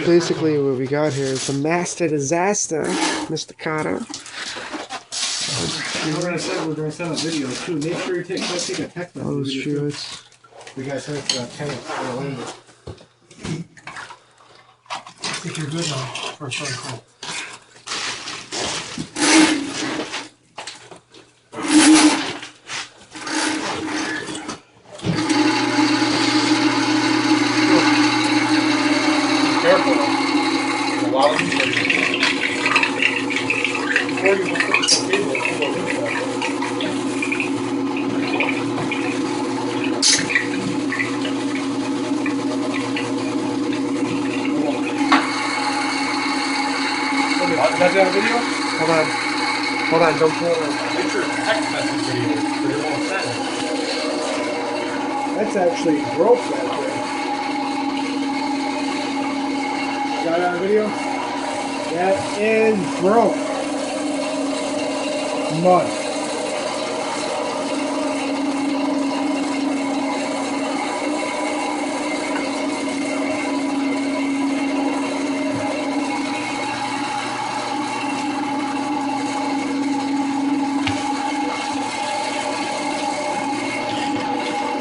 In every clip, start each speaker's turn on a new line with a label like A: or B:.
A: basically what we got here is a master disaster, Mr. Carter.
B: We're gonna send a video too. Make sure you take a text message.
A: Oh, shit.
B: We gotta send it to that tenant for Orlando. I think you're good now for a phone call. Careful. A lot of people. Before you put the cable, Does that have a video?
A: Hold on, don't pull it.
B: Make sure it's text message video, but it won't send it. That's actually broke that way. Got it on video? That is broke. Mud.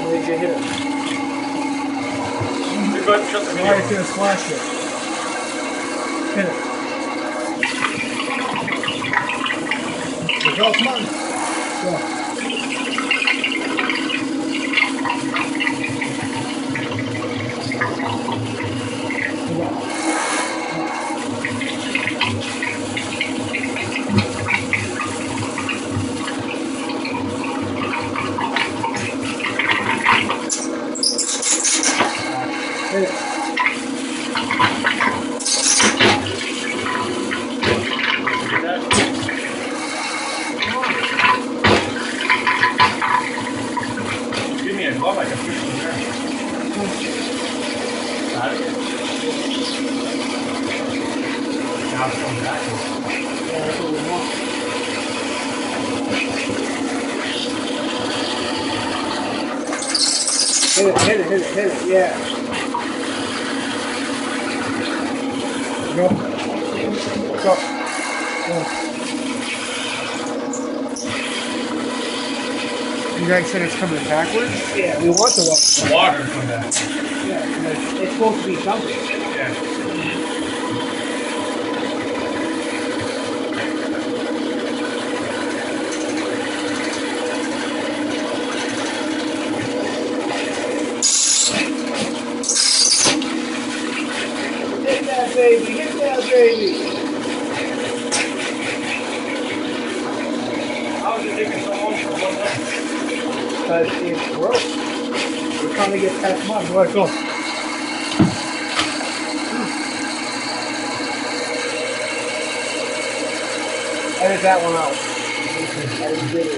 B: Did you hit it? You're about to shut the video. It's going to splash it. Hit it. There go, come on. Go. Hit it. Give me a glove like a fish in there. Got it. Now it's coming back. Yeah, that's what we want. Hit it, yeah. Go. Go.
A: You guys said it's coming backwards?
B: Yeah, we want the water to come back. Yeah, it's supposed to be dumping. Yeah. Hit that baby, hit that baby. How is it taking so long for one night? Because it's broke. We're trying to get past mud. Where it go? Edit that one out. Edit it.